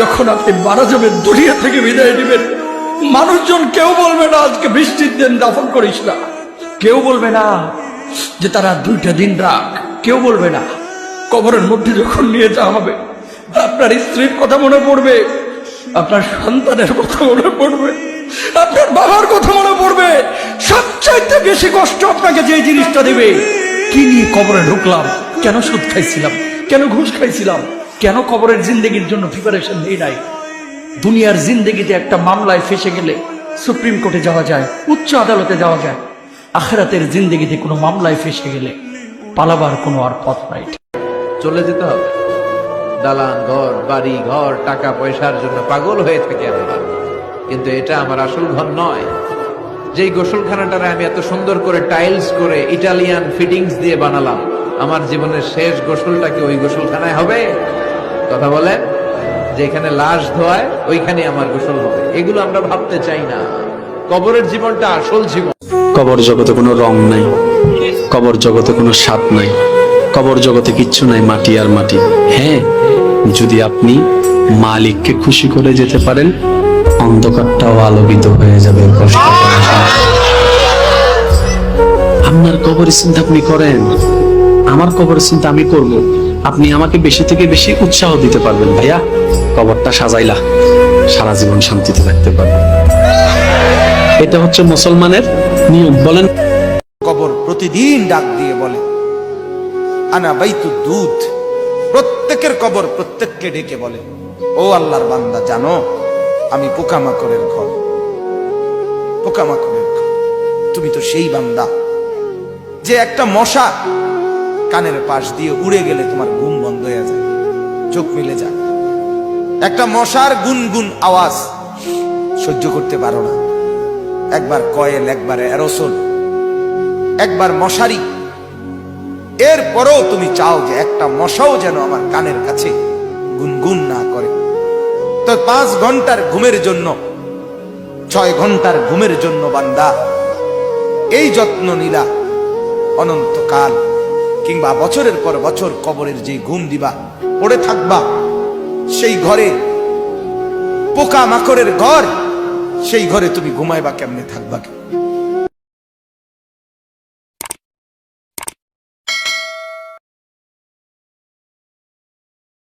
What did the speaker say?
যখন আপনি মারা যাবেন, দুনিয়া থেকে বিদায় নেবেন, মানুষজন কেউ বলবে না আজকে বৃষ্টির দিন দাফন করিস না, কেউ বলবে না যে তারা 2টা দিন রাখ, কেউ বলবে না। কবরের মধ্যে যখন নিয়ে যাওয়া হবে, আপনার স্ত্রীর কথা মনে পড়বে, আপনার সন্তানের কথা মনে পড়বে, আপনার বাবার কথা মনে পড়বে। সবচাইতে বেশি কষ্ট আপনাকে যে জিনিসটা দেবে, কি নিয়ে কবরে ঢুকলাম, কেন সুদ খাইছিলাম, কেন ঘুষ খাইছিলাম, কেন কবরের জিন্দেগির জন্য প্রিপারেশন নেই নাই। দুনিয়ার জিন্দেগিতে একটা মামলায় ফেসে গেলে সুপ্রিম কোর্টে যাওয়া যায়, উচ্চ আদালতে যাওয়া যায়। আখিরাতের জিন্দেগিতে কোনো মামলায় ফেসে গেলে পালাবার কোনো আর পথ নাই। চলে যেতে হবে। দালান ঘর, বাড়ি ঘর, টাকা পয়সার জন্য পাগল হয়ে থাকি আমরা, কিন্তু এটা আমার আসল ঘর নয়। যেই গোসলখানাটারে আমি এত সুন্দর করে টাইলস করে ইটালিয়ান ফিটিংস দিয়ে বানালাম, আমার জীবনের শেষ গোসলটা কি ওই গোসলখানায় হবে? কথা বলেন, যেখানে লাশ ধোয়ায় ওইখানে আমার গোসল হবে। এগুলো আমরা ভাবতে চাই না। কবরের জীবনটা আসল জীবন। কবর জগতে কোনো রং নাই, কবর জগতে কোনো স্বাদ নাই, কবর জগতে কিচ্ছু নাই, মাটি আর মাটি। হ্যাঁ, যদি আপনি মালিককে খুশি করে যেতে পারেন, অন্ধকারটাও আলোকিত হয়ে যাবে। আপনার কবরের চিন্তা আপনি করেন, আমার কবরের চিন্তা আমি করব। আপনি আমাকে বেশি থেকে বেশি উৎসাহ দিতে পারবেন, ভাইয়া কবরটা সাজাইলা, সারা জীবন শান্তিতে থাকতে পারবেন। এটা হচ্ছে মুসলমানের নিয়ম। বলেন, কবর প্রতিদিন ডাক দিয়ে বলে আনা বাইতুদ দুধ। প্রত্যেকের কবর প্রত্যেককে ডেকে বলে, ও আল্লাহর বান্দা, জানো আমি পোকামাকড়ের ঘর, পোকামাকড়ের ঘর। তুমি তো সেই বান্দা যে একটা মশা কানের পাশ দিয়ে উড়ে গেলে তোমার ঘুম বন্ধ হয়ে যায়, চোখ মিলে যায়। একটা মশার গুনগুন আওয়াজ সহ্য করতে পারো না। একবার কয়েল, একবার অ্যারোসল, একবার মশারি, এরপরেও তুমি চাও যে একটা মশাও যেন আমার কানের কাছে গুনগুন না করে। তো 5 ঘন্টার ঘুমের জন্য, 6 ঘন্টার ঘুমের জন্য বান্দা এই যত্ন নিলা, অনন্তকাল কিংবা বছরের পর বছর কবরের যে ঘুম দিবা, পড়ে থাকবা সেই ঘরে, পোকা মাকড়ের ঘর, সেই ঘরে তুমি ঘুমাইবা কেমনে, থাকবা?